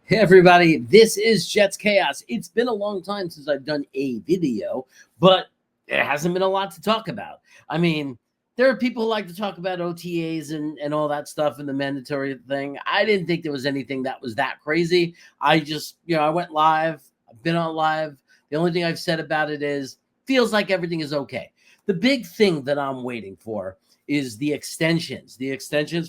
Hey everybody, this is Jets Chaos. It's been a long time since I've done a video, but there hasn't been a lot to talk about. I mean, there are people who like to talk about OTAs and all that stuff and the mandatory thing. I didn't think there was anything that was that crazy. I just, I went live. I've been on live. The only thing I've said about it is feels like everything is okay. The big thing that I'm waiting for is the extensions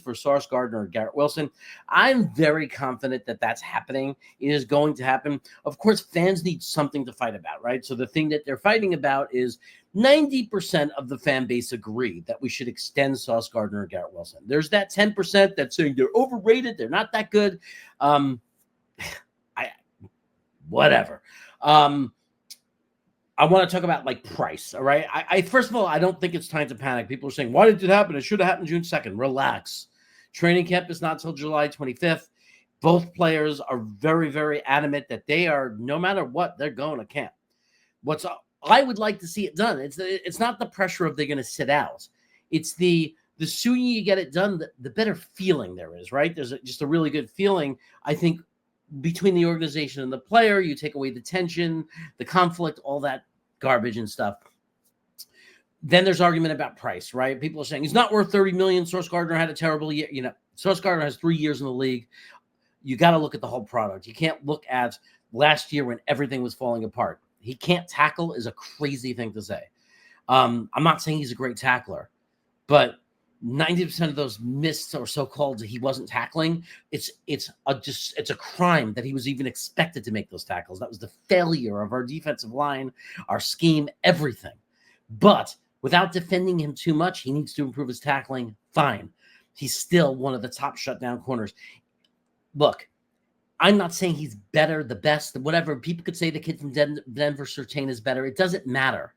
for Sauce Gardner and Garrett Wilson. I'm very confident that that's happening. It is going to happen. Of course, fans need something to fight about, right? So the thing that they're fighting about is 90% of the fan base agree that we should extend Sauce Gardner and Garrett Wilson. There's that 10% that's saying they're overrated, they're not that good. Whatever. I want to talk about price. All right. I first of all, I don't think it's time to panic. People are saying, why did it happen? It should have happened June 2nd. Relax. Training camp is not till July 25th. Both players are very, very adamant that they are, no matter what, they're going to camp. I would like to see it done. It's not the pressure of they're going to sit out. It's the sooner you get it done, the better feeling there is, right? There's just a really good feeling, I think, between the organization and the player. You take away the tension, the conflict, all that garbage and stuff. Then there's argument about price, right? People are saying he's not worth $30 million. Sauce Gardner had a terrible year. Sauce Gardner has 3 years in the league. You got to look at the whole product. You can't look at last year when everything was falling apart. He can't tackle is a crazy thing to say. I'm not saying he's a great tackler, but 90% of those missed or so-called he wasn't tackling. It's a crime that he was even expected to make those tackles. That was the failure of our defensive line, our scheme, everything. But without defending him too much, he needs to improve his tackling. Fine. He's still one of the top shutdown corners. Look, I'm not saying he's better, the best, whatever. People could say the kid from Denver Surtain is better. It doesn't matter,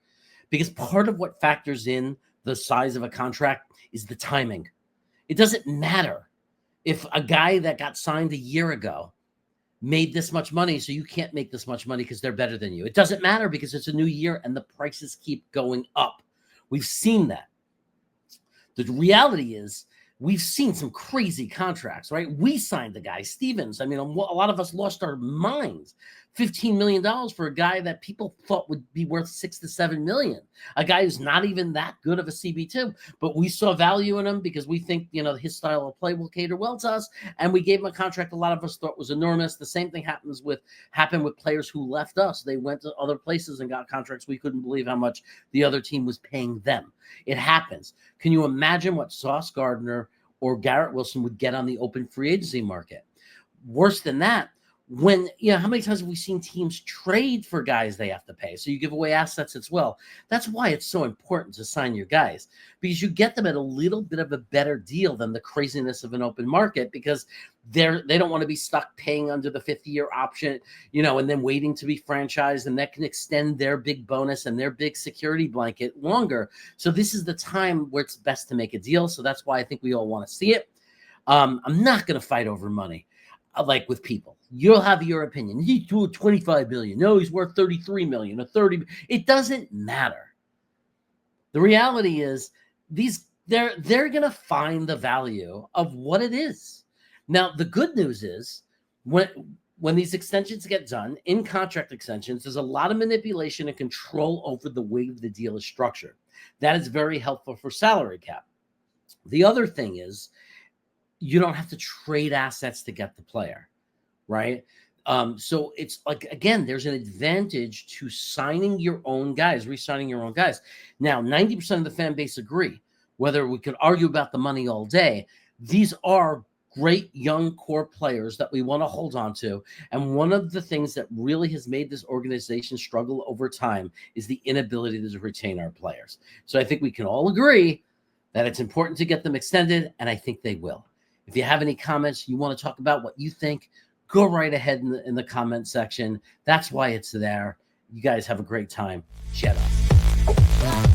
because part of what factors in the size of a contract is the timing. It doesn't matter if a guy that got signed a year ago made this much money, so you can't make this much money because they're better than you. It doesn't matter because it's a new year and the prices keep going up. We've seen that. The reality is we've seen some crazy contracts, right? We signed the guy, Stevens. I mean, a lot of us lost our minds. $15 million for a guy that people thought would be worth $6 to $7 million. A guy who's not even that good of a CB2, but we saw value in him because we think, his style of play will cater well to us. And we gave him a contract a lot of us thought was enormous. The same thing happened with players who left us. They went to other places and got contracts. We couldn't believe how much the other team was paying them. It happens. Can you imagine what Sauce Gardner or Garrett Wilson would get on the open free agency market? Worse than that, when, how many times have we seen teams trade for guys they have to pay? So you give away assets as well. That's why it's so important to sign your guys, because you get them at a little bit of a better deal than the craziness of an open market, because they don't want to be stuck paying under the 50-year option, and then waiting to be franchised, and that can extend their big bonus and their big security blanket longer. So this is the time where it's best to make a deal. So that's why I think we all want to see it. I'm not going to fight over money. Like with people, you'll have your opinion. He's worth $25 million. No, he's worth $33 million or $30. It doesn't matter. The reality is they're going to find the value of what it is. Now, the good news is when these extensions get done, in contract extensions, there's a lot of manipulation and control over the way the deal is structured. That is very helpful for salary cap. The other thing is, you don't have to trade assets to get the player, right? So it's again, there's an advantage to signing your own guys, re-signing your own guys. Now, 90% of the fan base agree. Whether we could argue about the money all day, these are great young core players that we want to hold on to. And one of the things that really has made this organization struggle over time is the inability to retain our players. So I think we can all agree that it's important to get them extended, and I think they will. If you have any comments, you want to talk about what you think, go right ahead in the comment section. That's why it's there. You guys have a great time. Shut up.